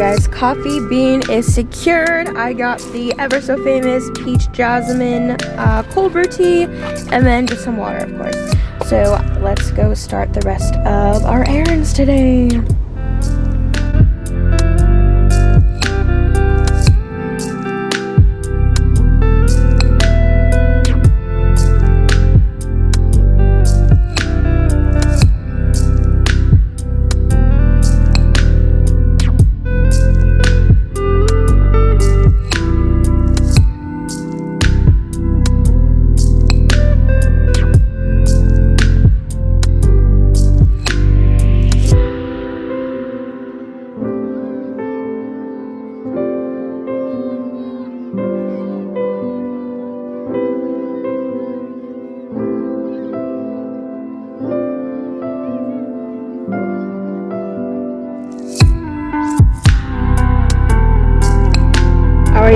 guys, coffee bean is secured. I got the ever so famous peach jasmine cold brew tea, and then just some water, of course. So let's go start the rest of our errands today.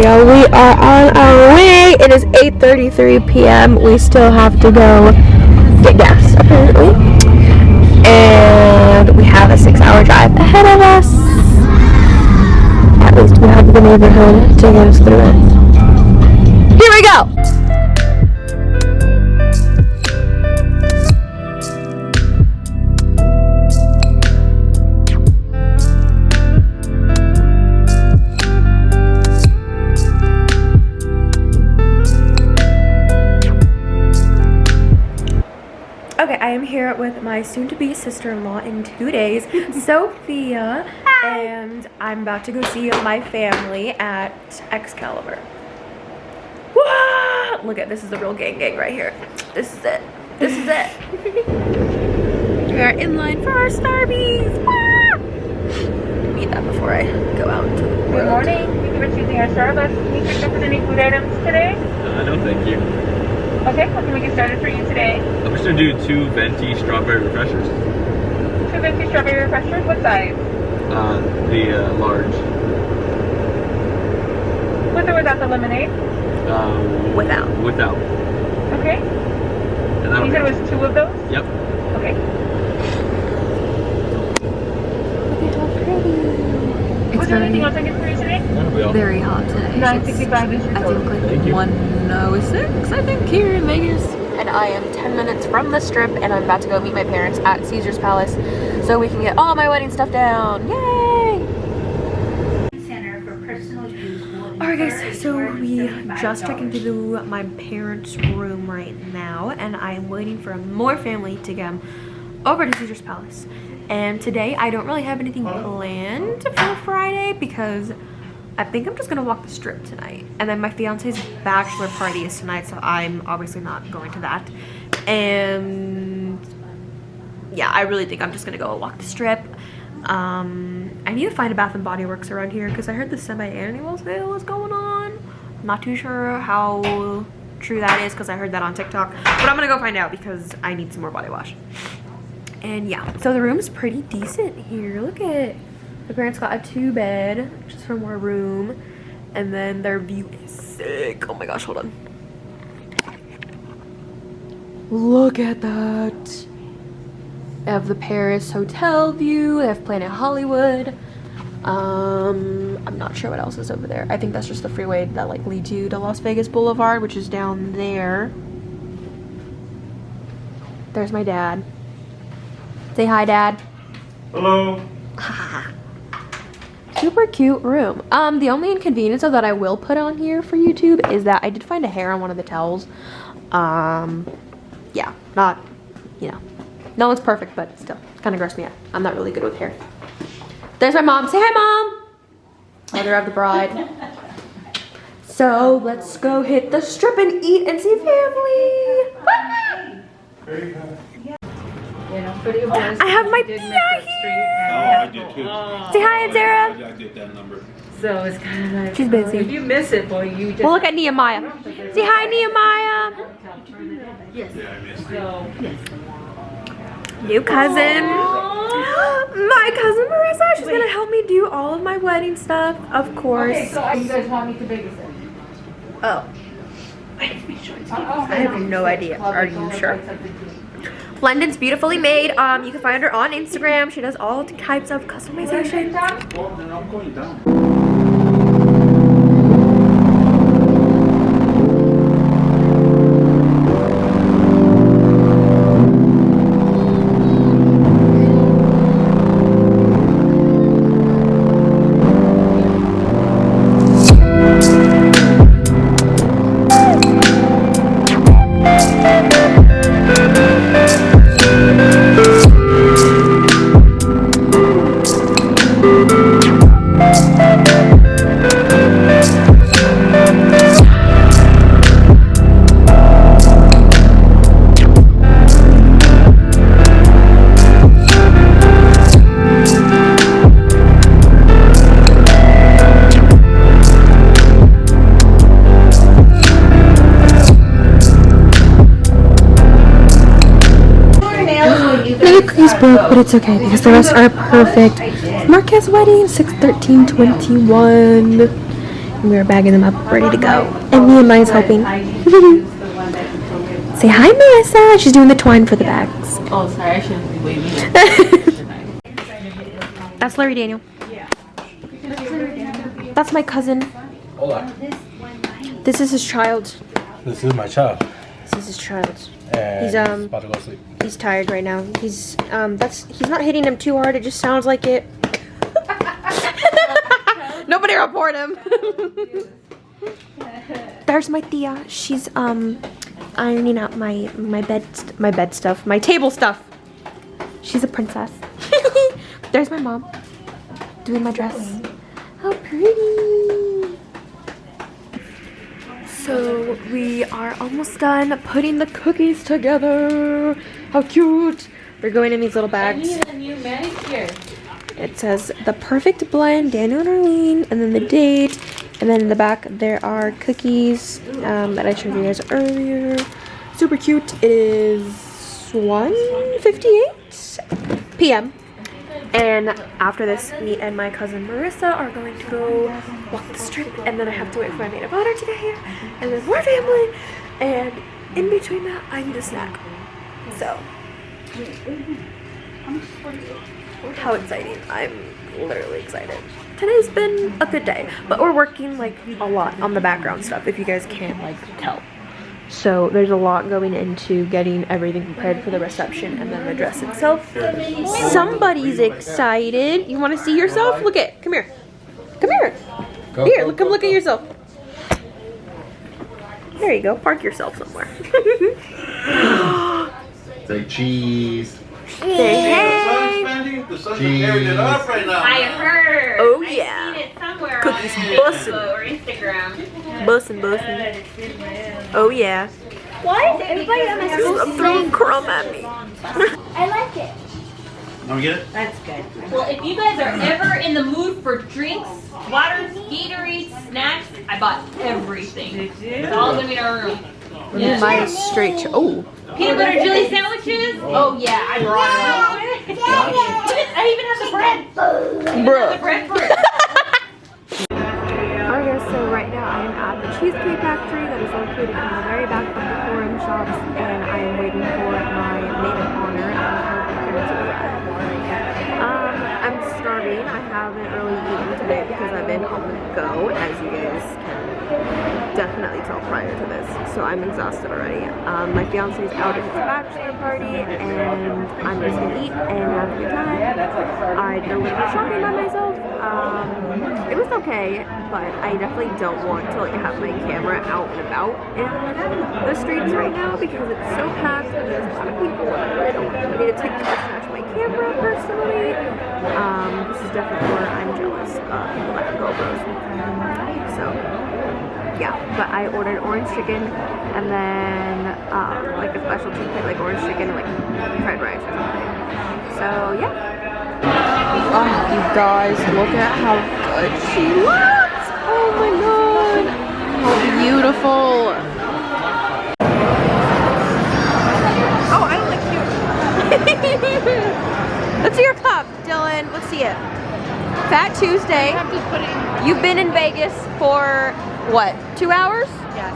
Y'all, we are on our way. It is 8:33 p.m. We still have to go get gas, apparently. And we have a 6-hour drive ahead of us. At least we have the neighborhood to get us through it. Here we go! Okay, I am here with my soon-to-be sister-in-law in 2 days, Sophia. Hi. And I'm about to go see my family at Excalibur. Whoa! Look at this, is the real gang right here. This is it. This is it. We are in line for our Starbies. Eat that before I go out. Good morning. Thank you for choosing our Starbucks. Can you pick up with any food items today? No, thank you. Okay, what can we get started for you today? I'm just gonna do 2 venti strawberry refreshers. 2 venti strawberry refreshers? What size? The large. With or without the lemonade? Without. Without. Okay. And you said it was 2 of those? Yep. Okay. Was there anything else I can for you today? Very hot today. 965 is your I total. think like 106, I think, here in Vegas. And I am 10 minutes from the strip, and I'm about to go meet my parents at Caesar's Palace so we can get all my wedding stuff down. Yay! Alright guys, so we just checked into my parents' room right now, and I am waiting for more family to come over to Caesar's Palace. And today I don't really have anything planned for Friday because I think I'm just gonna walk the strip tonight. And then my fiance's bachelor party is tonight, so I'm obviously not going to that. And yeah, I really think I'm just gonna go walk the strip. I need to find a Bath and Body Works around here because I heard the semi-annual sale is going on. I'm not too sure how true that is because I heard that on TikTok, but I'm gonna go find out because I need some more body wash. And yeah, so the room's pretty decent here. Look at, the parents got a 2-bed, just for more room. And then their view is sick. Oh my gosh, hold on. Look at that. They have the Paris hotel view. They have Planet Hollywood. I'm not sure what else is over there. I think that's just the freeway that like leads you to Las Vegas Boulevard, which is down there. There's my dad. Say hi, Dad. Hello. Super cute room. The only inconvenience though that I will put on here for YouTube is that I did find a hair on one of the towels. Yeah, not, you know, no one's perfect, but still, it's kind of grossed me out. I'm not really good with hair. There's my mom. Say hi, Mom. Mother of the bride. So let's go hit the strip and eat and see family. Bye. I have my Tia here. I did too. Say hi, Sarah. I did that number. So it's kind of like, She's busy. if you miss it, boy, you just... Well, look at Nehemiah. Say hi, Nehemiah. Yes. Yeah, I missed it. So, New cousin. My cousin Marissa. She's gonna help me do all of my wedding stuff, of course. okay, so you guys want me to babysit? Oh. I have no idea. Are you sure? Splendid's Beautifully Made. You can find her on Instagram. She does all types of customization. Well, then I'm going down. Broke, but it's okay because the rest are perfect. Marquez wedding 6/13/21. And we are bagging them up, ready to go. And me and mine's helping. Say hi, Melissa. She's doing the twine for the bags. Oh, sorry, I shouldn't be waving. That's Larry Daniel. That's my cousin. Hola. This is his child. This is my child. This is his child. And He's about to go to sleep. He's tired right now. He's not hitting him too hard. It just sounds like it. Nobody report him. There's my Tia. She's ironing out my bed stuff, my table stuff. She's a princess. There's my mom doing my dress. How pretty. So we are almost done putting the cookies together. How cute. They're going in these little bags. I need a new manicure. It says the perfect blend, Daniel and Arlene, and then the date. And then in the back there are cookies that I showed you guys earlier. Super cute. It is 1:58 p.m. And after this, me and my cousin Marissa are going to go walk the strip, and then I have to wait for my maid of honor to get here, and then more family, and in between that, I need a snack. So, how exciting. I'm literally excited. Today's been a good day, but we're working like a lot on the background stuff, if you guys can't like tell. So there's a lot going into getting everything prepared for the reception and then the dress itself. Somebody's excited. You want to see yourself? Look at, come here. Come here. Here, come look at yourself. There you go. Park yourself somewhere. Say cheese. Say hey. The sun's carrying it up right now. I heard. Oh I yeah. seen it somewhere Cookies on bussin'. Facebook or Instagram. Bussin'. Oh yeah. What? Everybody on my Stop throwing crumb at me. I like it. Want to get it? That's good. Well, if you guys are ever in the mood for drinks, waters, Gatorades, snacks, I bought everything. It's all gonna be in our room. Mine is straight. Oh. Peanut butter jelly sandwiches? Oh yeah, I brought it all. I even have the bread. Bruh. The bread for it. Alright guys, so right now I am at the Cheesecake Factory that is located in the very back of the Forum Shops, and I am waiting for my maid of honor and her parents to arrive. I'm starving. I haven't really eaten today because I've been on the go, as you guys can definitely tell prior to this. So I'm exhausted already. My fiance is out at his bachelor party, and I'm just gonna eat and have a good time. I did a little bit of shopping by myself. It was okay, but I definitely don't want to like have my camera out and about in the streets right now because it's so packed and there's a lot of people, and I really don't want anybody to take or snatch my camera personally. This is definitely where I'm jealous of like GoPros. So yeah, but I ordered orange chicken and then like a specialty kit, like orange chicken and like fried rice or something. So yeah. Oh, you guys, look at how good she looks. Oh my god, how beautiful. Oh, I don't like you. Let's see your cup, Dylan. Let's see it. Fat Tuesday. You've been in Vegas for what, 2 hours? Yes.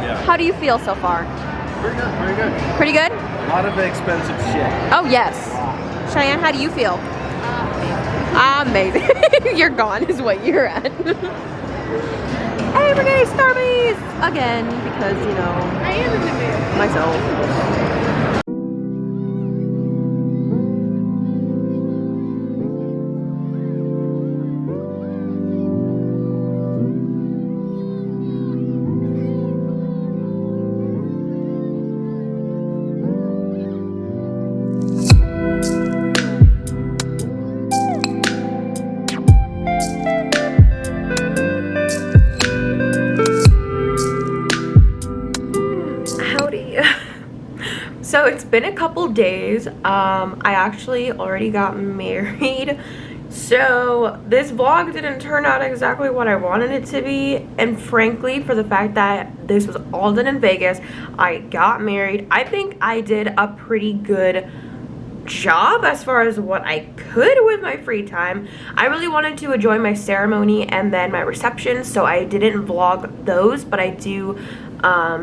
Yeah. How do you feel so far? Pretty good, pretty good. Pretty good? A lot of expensive shit. Oh, yes. Cheyenne, how do you feel? Amazing. You're gone is what you're at. Hey, we're getting Starbucks again because, you know, I am in the mood. myself. So it's been a couple days. I actually already got married. So this vlog didn't turn out exactly what I wanted it to be. And frankly, for the fact that this was all done in Vegas, I got married. I think I did a pretty good job as far as what I could with my free time. I really wanted to enjoy my ceremony and then my reception, so I didn't vlog those, but I do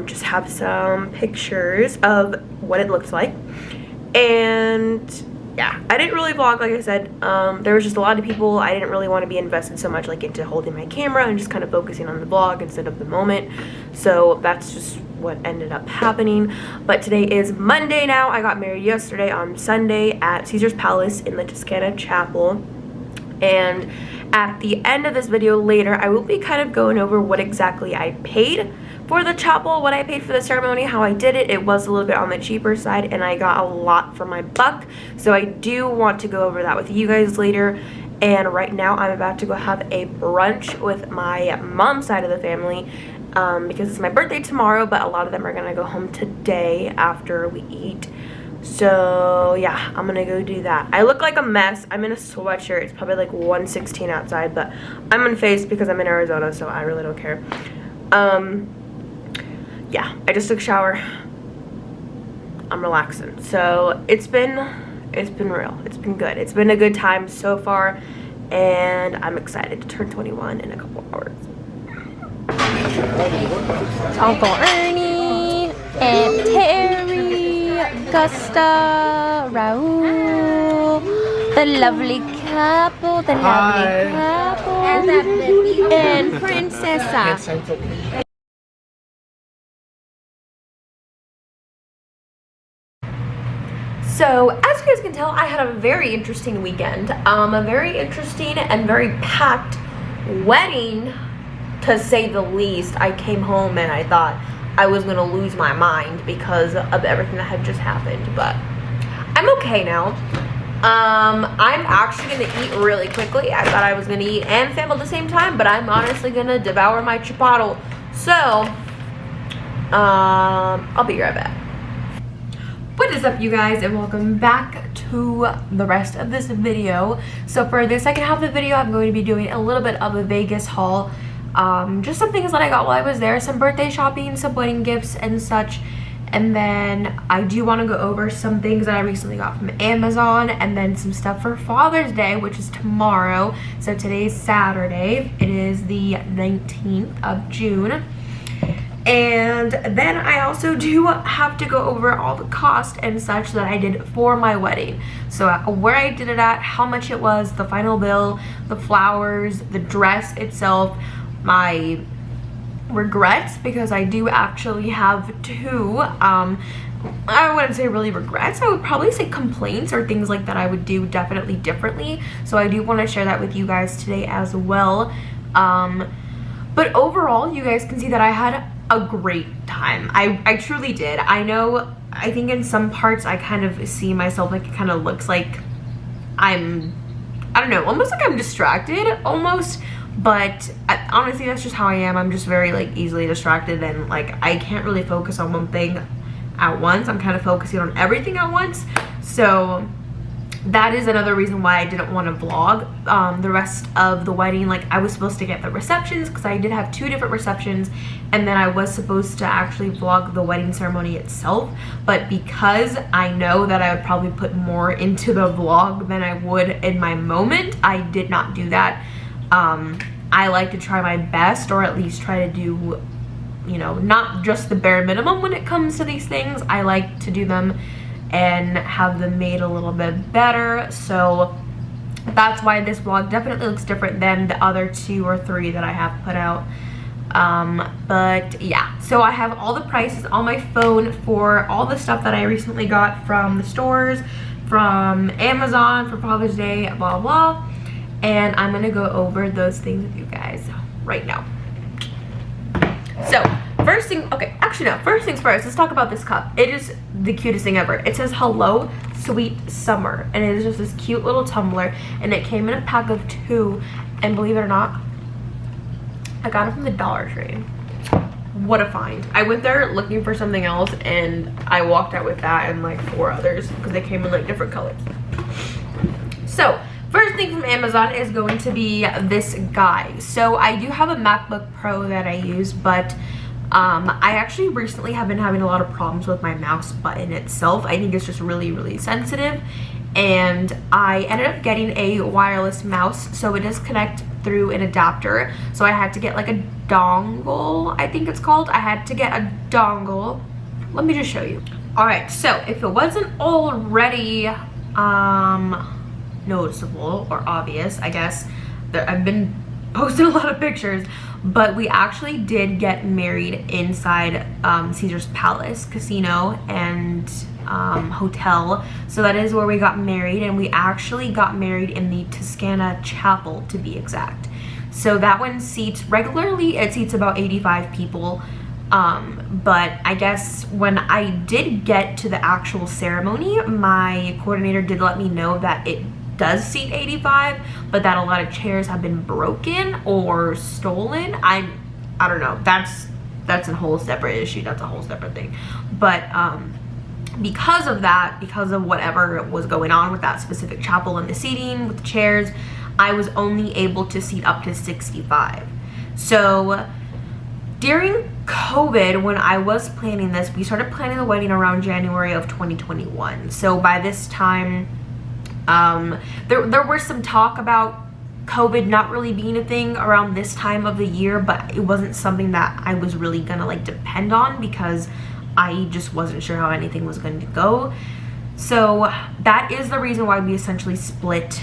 just have some pictures of what it looks like. And yeah, I didn't really vlog, like I said. There was just a lot of people. I didn't really want to be invested so much like into holding my camera and just kind of focusing on the vlog instead of the moment. So that's just what ended up happening. But today is Monday now. I got married yesterday on Sunday at Caesar's Palace in the Toscana Chapel. And at the end of this video later, I will be kind of going over what exactly I paid for the chapel, what I paid for the ceremony, how I did it. It was a little bit on the cheaper side and I got a lot for my buck. So I do want to go over that with you guys later. And right now I'm about to go have a brunch with my mom's side of the family because it's my birthday tomorrow, but a lot of them are gonna go home today after we eat. So yeah, I'm gonna go do that. I look like a mess. I'm in a sweatshirt. It's probably like 116 outside, but I'm in face because I'm in Arizona, so I really don't care. Yeah, I just took a shower. I'm relaxing. So it's been real. It's been good. It's been a good time so far, and I'm excited to turn 21 in a couple hours. Uncle Ernie and Terry, Gusta, Raul, the lovely couple, and Princessa. So, as you guys can tell, I had a very interesting weekend. A very interesting and very packed wedding, to say the least. I came home and I thought I was gonna lose my mind because of everything that had just happened, but I'm okay now. I'm actually gonna eat really quickly. I thought I was gonna eat and film at the same time, but I'm honestly gonna devour my chipotle. So, I'll be right back. What is up, you guys, and welcome back to the rest of this video. So for the second half of the video, I'm going to be doing a little bit of a Vegas haul. Just some things that I got while I was there, some birthday shopping, some wedding gifts and such. And then I do want to go over some things that I recently got from Amazon, and then some stuff for Father's Day, which is tomorrow. So today's Saturday. It is the 19th of June. And then I also do have to go over all the cost and such that I did for my wedding. So where I did it at, how much it was, the final bill, the flowers, the dress itself, my regrets, because I do actually have two. I wouldn't say really regrets. I would probably say complaints or things like that I would do definitely differently. So I do want to share that with you guys today as well. But overall, you guys can see that I had a great time. I truly did. I think in some parts I kind of see myself like it kind of looks like I don't know, almost like I'm distracted almost, but honestly that's just how I am. I'm just very like easily distracted, and like I can't really focus on one thing at once. I'm kind of focusing on everything at once. So that is another reason why I didn't want to vlog the rest of the wedding. Like I was supposed to get the receptions because I did have two different receptions, and then I was supposed to actually vlog the wedding ceremony itself, but because I know that I would probably put more into the vlog than I would in my moment, I did not do that. I like to try my best, or at least try to do you know, not just the bare minimum when it comes to these things. I like to do them and have them made a little bit better. So that's why this vlog definitely looks different than the other 2 or 3 that I have put out. But yeah, so I have all the prices on my phone for all the stuff that I recently got from the stores, from Amazon for Father's Day, blah blah, and I'm gonna go over those things with you guys right now. So first thing, okay, actually no, first things first, let's talk about this cup. It is the cutest thing ever. It says hello sweet summer, and it is just this cute little tumbler, and it came in a pack of 2, and believe it or not, I got it from the Dollar Tree. What a find. I went there looking for something else, and I walked out with that and like 4 others because they came in like different colors. So first thing from Amazon is going to be this guide. So I do have a MacBook Pro that I use, but I actually recently have been having a lot of problems with my mouse button itself. I think it's just really sensitive, and I ended up getting a wireless mouse, so it does connect through an adapter. So I had to get like a dongle, I think it's called. I had to get a dongle. Let me just show you. All right, so if it wasn't already noticeable or obvious, I guess, I've been posting a lot of pictures, but we actually did get married inside Caesar's Palace Casino and hotel. So that is where we got married, and we actually got married in the Toscana Chapel, to be exact. So that one seats, regularly it seats about 85 people, but I guess when I did get to the actual ceremony, my coordinator did let me know that it does seat 85, but that a lot of chairs have been broken or stolen. I don't know, that's a whole separate issue, that's a whole separate thing. But because of that, because of whatever was going on with that specific chapel and the seating with the chairs, I was only able to seat up to 65. So during COVID, when I was planning this, we started planning the wedding around January of 2021. So by this time, there was some talk about COVID not really being a thing around this time of the year, but it wasn't something that I was really gonna like depend on because I just wasn't sure how anything was going to go. So that is the reason why we essentially split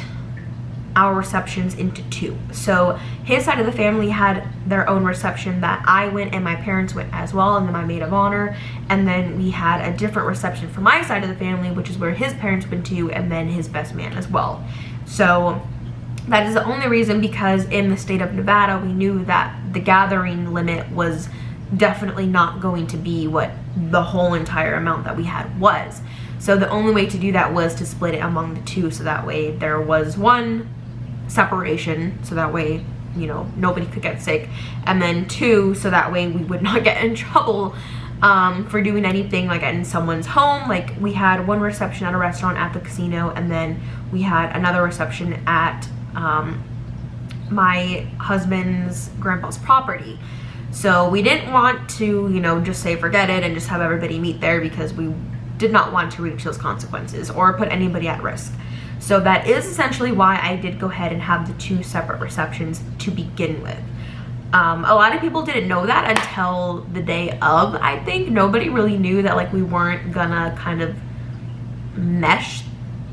our receptions into 2. So his side of the family had their own reception that I went and my parents went as well, and then my maid of honor, and then we had a different reception for my side of the family, which is where his parents went to, and then his best man as well. So that is the only reason, because in the state of Nevada we knew that the gathering limit was definitely not going to be what the whole entire amount that we had was. So the only way to do that was to split it among the 2, so that way there was one separation, so that way, you know, nobody could get sick, and then 2, so that way we would not get in trouble for doing anything like in someone's home. Like we had one reception at a restaurant at the casino, and then we had another reception at my husband's grandpa's property. So we didn't want to, you know, just say forget it and just have everybody meet there, because we did not want to reach those consequences or put anybody at risk. So that is essentially why I did go ahead and have the 2 separate receptions to begin with. A lot of people didn't know that until the day of. I think nobody really knew that like we weren't gonna kind of mesh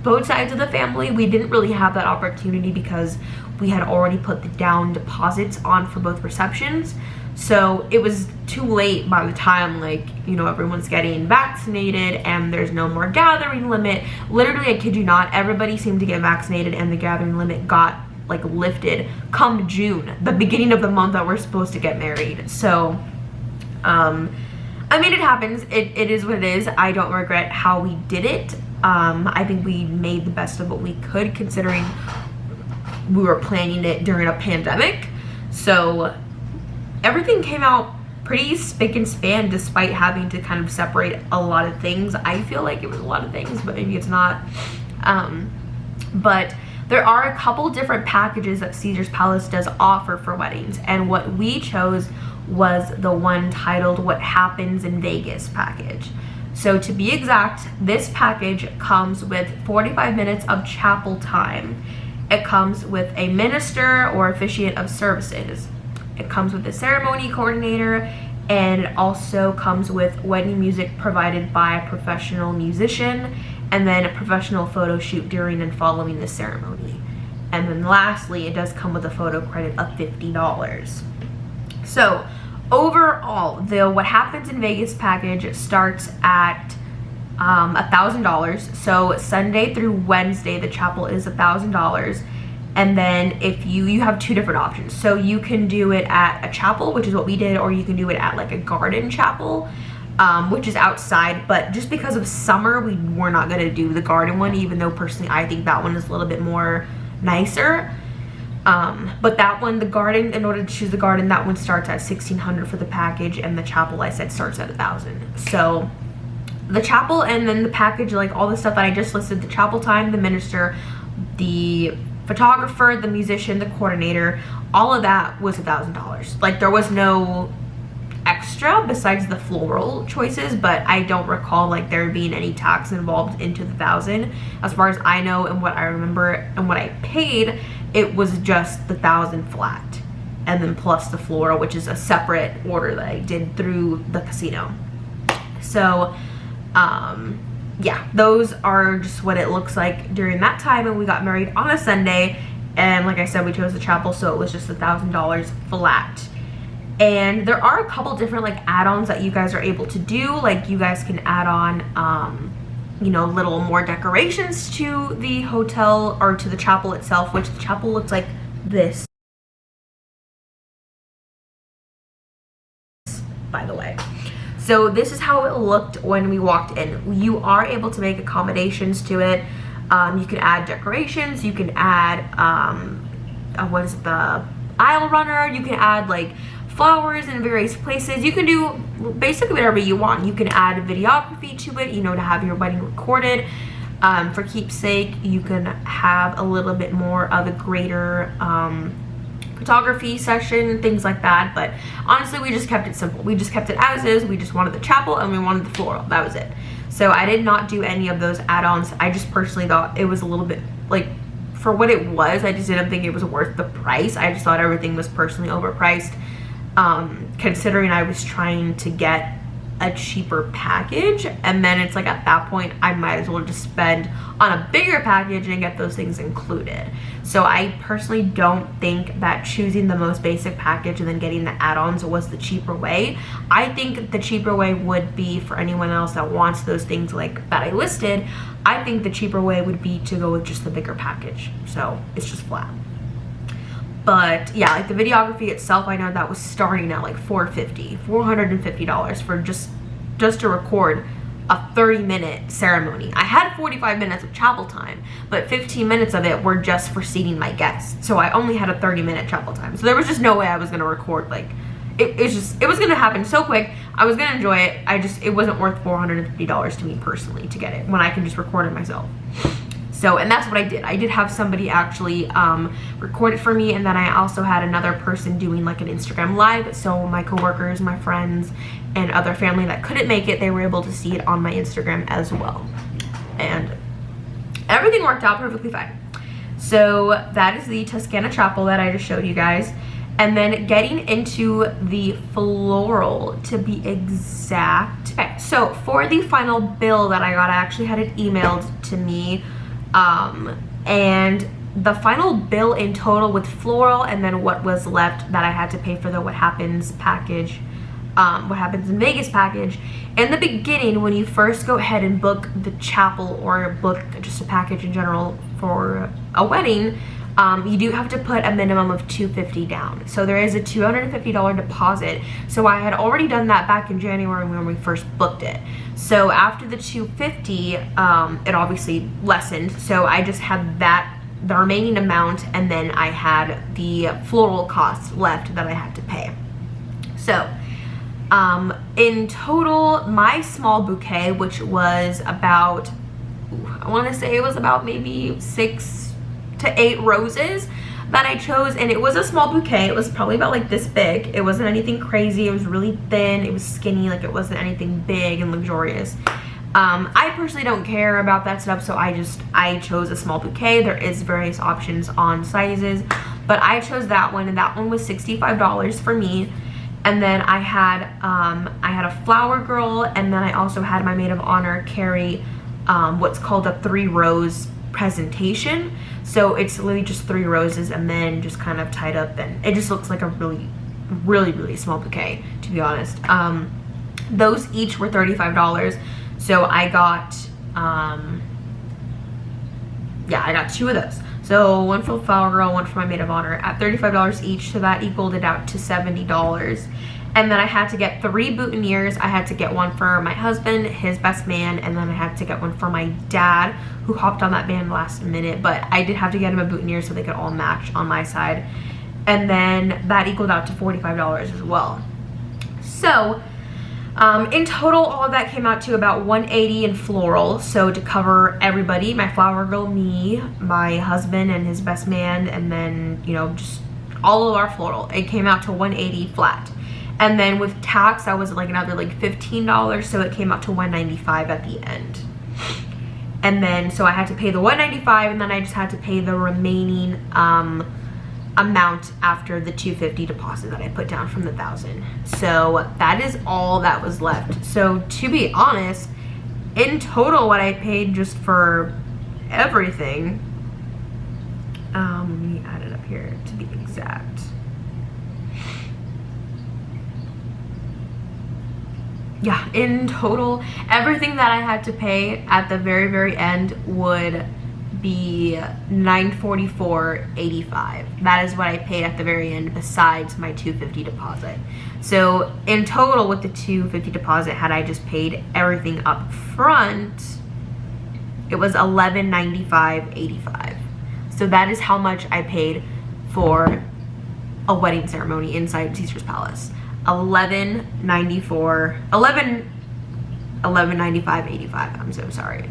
both sides of the family. We didn't really have that opportunity because we had already put the down deposits on for both receptions. So it was too late by the time, like, you know, everyone's getting vaccinated and there's no more gathering limit. Literally, I kid you not, everybody seemed to get vaccinated and the gathering limit got like lifted come June, the beginning of the month that we're supposed to get married. So I mean, it happens. It is what it is. I don't regret how we did it. I think we made the best of what we could, considering we were planning it during a pandemic. So everything came out pretty spick and span, despite having to kind of separate a lot of things. I feel like it was a lot of things, but maybe it's not. But there are a couple different packages that Caesar's Palace does offer for weddings, and what we chose was the one titled What Happens in Vegas package. So to be exact, this package comes with 45 minutes of chapel time. It comes with a minister or officiant of services. It comes with a ceremony coordinator and it also comes with wedding music provided by a professional musician, and then a professional photo shoot during and following the ceremony. And then lastly, it does come with a photo credit of $50. So overall, the What Happens in Vegas package starts at $1,000. So Sunday through Wednesday, the chapel is $1,000. And then if you have two different options. So you can do it at a chapel, which is what we did, or you can do it at like a garden chapel, which is outside. But just because of summer, we're not gonna do the garden one, even though personally I think that one is a little bit more nicer. But that one, the garden, in order to choose the garden, that one starts at $1,600 for the package, and the chapel, I said, starts at $1,000. So the chapel and then the package, like all the stuff that I just listed, the chapel time, the minister, the photographer, the musician, the coordinator, all of that was $1,000. Like there was no extra besides the floral choices, but I don't recall like there being any tax involved into the $1,000. As far as I know and what I remember and what I paid, it was just the $1,000 flat, and then plus the floral, which is a separate order that I did through the casino. So yeah, those are just what it looks like during that time. And we got married on a Sunday, and like I said, we chose the chapel, so it was just $1,000 flat. And there are a couple different like add-ons that you guys are able to do. Like you guys can add on you know, little more decorations to the hotel or to the chapel itself, which the chapel looks like this, by the way. So this is how it looked when we walked in. You are able to make accommodations to it. You can add decorations, you can add what is it, the aisle runner, you can add like flowers in various places. You can do basically whatever you want. You can add videography to it, you know, to have your wedding recorded. For keepsake, you can have a little bit more of a greater photography session, things like that. But honestly, we just kept it simple. We just kept it as is. We just wanted the chapel and we wanted the floral. That was it. So I did not do any of those add-ons. I just personally thought it was a little bit like, for what it was, I just didn't think it was worth the price. I just thought everything was personally overpriced, considering I was trying to get a cheaper package. And then it's like, at that point I might as well just spend on a bigger package and get those things included. So I personally don't think that choosing the most basic package and then getting the add-ons was the cheaper way. I think the cheaper way would be, for anyone else that wants those things like that I listed, I think the cheaper way would be to go with just the bigger package. So it's just flat. But yeah, like the videography itself, I know that was starting at like $450 for just to record a 30-minute ceremony. I had 45 minutes of chapel time, but 15 minutes of it were just for seating my guests. So I only had a 30-minute chapel time. So there was just no way I was gonna record, like, it was gonna happen so quick. I was gonna enjoy it. It wasn't worth $450 to me personally to get it when I can just record it myself. So, and that's what I did. I did have somebody actually record it for me, and then I also had another person doing like an Instagram live. So my coworkers, my friends, and other family that couldn't make it, they were able to see it on my Instagram as well. And everything worked out perfectly fine. So that is the Toscana Chapel that I just showed you guys. And then getting into the floral, to be exact. Okay, so for the final bill that I got, I actually had it emailed to me. And the final bill in total with floral and then what was left that I had to pay for the What Happens package, What Happens in Vegas package. In the beginning, when you first go ahead and book the chapel or book just a package in general for a wedding, you do have to put a minimum of $250 down. So there is a $250 deposit. So I had already done that back in January when we first booked it. So after the $250, it obviously lessened. So I just had the remaining amount, and then I had the floral costs left that I had to pay. So in total, my small bouquet, which was about, I want to say it was about maybe 6 to 8 roses that I chose, and it was a small bouquet. It was probably about like this big. It wasn't anything crazy. It was really thin. It was skinny. Like, it wasn't anything big and luxurious. I personally don't care about that stuff, so I chose a small bouquet. There is various options on sizes, but I chose that one, and that one was $65 for me. And then I had a flower girl, and then I also had my maid of honor carry what's called a 3-rose presentation. So it's literally just 3 roses and then just kind of tied up, and it just looks like a really small bouquet, to be honest. Those each were $35. So I got yeah, I got 2 of those. So one for the flower girl, one for my maid of honor at $35 each. So that equaled it out to $70. And then I had to get 3 boutonnieres. I had to get one for my husband, his best man, and then I had to get one for my dad, who hopped on that band last minute. But I did have to get him a boutonniere so they could all match on my side. And then that equaled out to $45 as well. So in total, all of that came out to about $180 in floral. So to cover everybody, my flower girl, me, my husband and his best man, and then, you know, just all of our floral, it came out to $180 flat. And then with tax, that was like another like $15, so it came out to $195 at the end. And then so I had to pay the $195, and then I just had to pay the remaining amount after the $250 deposit that I put down from the $1,000. So that is all that was left. So to be honest, in total, what I paid just for everything, let me add it up here to be exact. Yeah, in total, everything that I had to pay at the very end would be $944.85. That is what I paid at the very end, besides my $250 deposit. So in total, with the $250 deposit, had I just paid everything up front, it was $1195.85. So that is how much I paid for a wedding ceremony inside Caesar's Palace. $1195.85. I'm so sorry.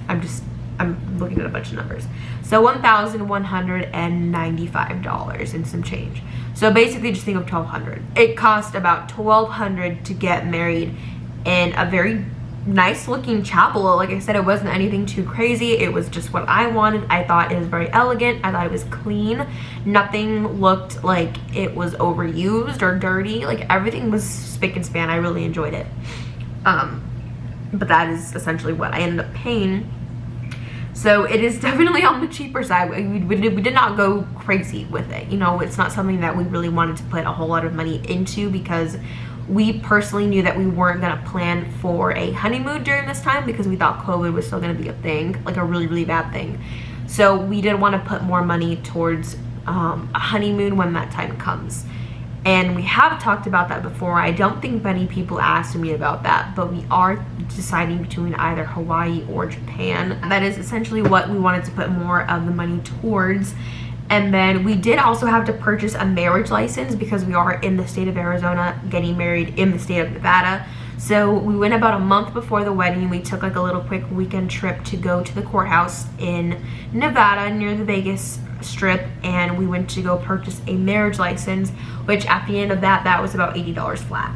I'm looking at a bunch of numbers. So $1,195 and some change. So basically just think of $1,200. It cost about $1,200 to get married in a very nice looking chapel. Like I said, it wasn't anything too crazy. It was just what I wanted. I thought it was very elegant. I thought it was clean. Nothing looked like it was overused or dirty. Like everything was spick and span. I really enjoyed it. But that is essentially what I ended up paying. So it is definitely on the cheaper side. We did not go crazy with it. You know, it's not something that we really wanted to put a whole lot of money into, because we personally knew that we weren't going to plan for a honeymoon during this time, because we thought COVID was still going to be a thing, like a really bad thing. So we didn't want to put more money towards a honeymoon when that time comes. And we have talked about that before. I don't think many people asked me about that, but we are deciding between either Hawaii or Japan. That is essentially what we wanted to put more of the money towards. And then we did also have to purchase a marriage license, because we are in the state of Arizona getting married in the state of Nevada. So we went about a month before the wedding. We took like a little quick weekend trip to go to the courthouse in Nevada near the Vegas Strip, and we went to go purchase a marriage license, which at the end of that was about $80 flat.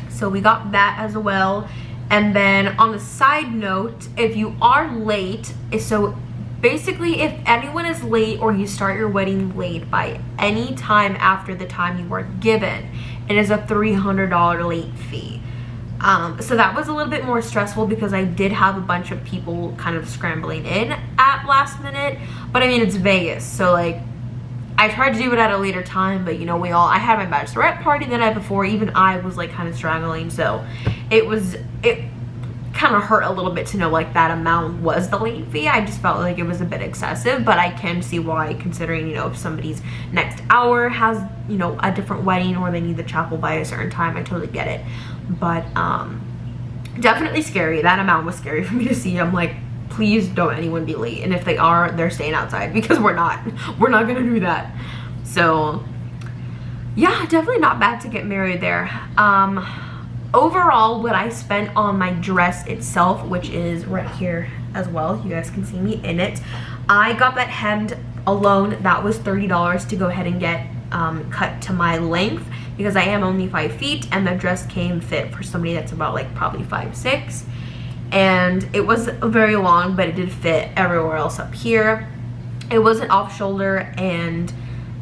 So we got that as well. And then on the side note, if you are late, so basically if anyone is late or you start your wedding late by any time after the time you were given, it is a $300 late fee. So that was a little bit more stressful, because I did have a bunch of people kind of scrambling in at last minute. But I mean, it's Vegas, so like I tried to do it at a later time, but you know, I had my bachelorette party the night before. Even I was like kind of struggling, so it kind of hurt a little bit to know like that amount was the late fee. I just felt like it was a bit excessive, but I can see why, considering, you know, if somebody's next hour has, you know, a different wedding, or they need the chapel by a certain time. I totally get it. But definitely scary. That amount was scary for me to see. I'm like, please don't anyone be late, and if they are, they're staying outside, because we're not gonna do that. So yeah, definitely not bad to get married there. Overall, what I spent on my dress itself, which is right here as well, you guys can see me in it, I got that hemmed alone. That was $30 to go ahead and get cut to my length, because I am only 5 feet, and the dress came fit for somebody that's about like probably 5'6", and it was very long, but it did fit everywhere else up here. It wasn't off shoulder, and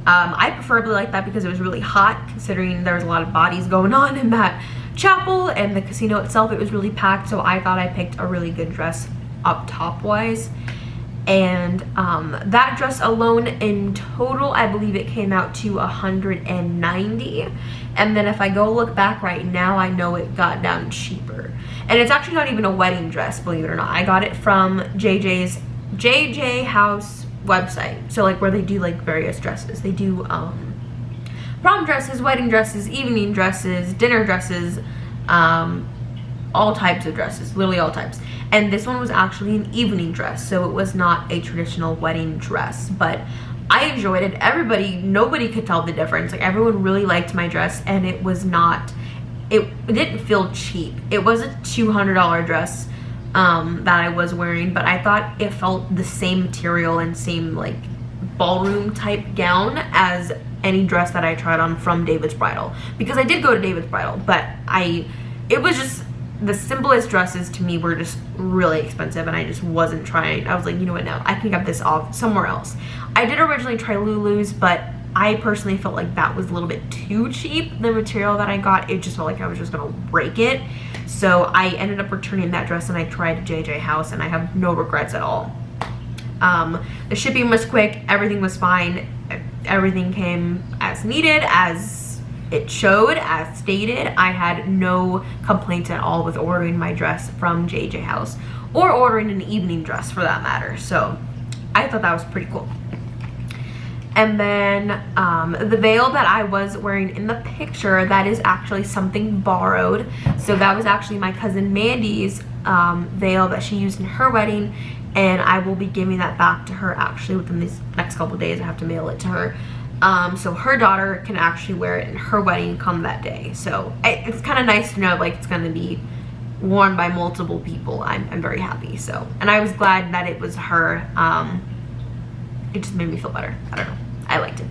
I preferably liked that because it was really hot, considering there was a lot of bodies going on in that chapel, and the casino itself, it was really packed. So I thought I picked a really good dress up top wise. And that dress alone in total, I believe it came out to $190. And then if I go look back right now, I know it got down cheaper. And it's actually not even a wedding dress, believe it or not. I got it from JJ House website. So like where they do like various dresses. They do prom dresses, wedding dresses, evening dresses, dinner dresses, all types of dresses, literally all types. And this one was actually an evening dress, so it was not a traditional wedding dress, but I enjoyed it. Nobody could tell the difference. Like everyone really liked my dress, and it was not, it didn't feel cheap. It was a $200 dress that I was wearing, but I thought it felt the same material and same like ballroom type gown as any dress that I tried on from David's Bridal, because I did go to David's Bridal, but it was just, the simplest dresses to me were just really expensive, and I just wasn't trying. I was like, you know what, no, I can get this off somewhere else. I did originally try Lulu's, but I personally felt like that was a little bit too cheap. The material that I got, it just felt like I was just gonna break it. So I ended up returning that dress, and I tried JJ House, and I have no regrets at all. The shipping was quick, everything was fine, everything came as needed, as it showed, as stated. I had no complaints at all with ordering my dress from JJ House, or ordering an evening dress for that matter. So I thought that was pretty cool. And then the veil that I was wearing in the picture, that is actually something borrowed. So that was actually my cousin Mandy's veil that she used in her wedding, and I will be giving that back to her actually within these next couple days. I have to mail it to her. So her daughter can actually wear it in her wedding come that day. So it's kind of nice to know like it's going to be worn by multiple people. I'm very happy. So, and I was glad that it was her. It just made me feel better. I don't know. I liked it.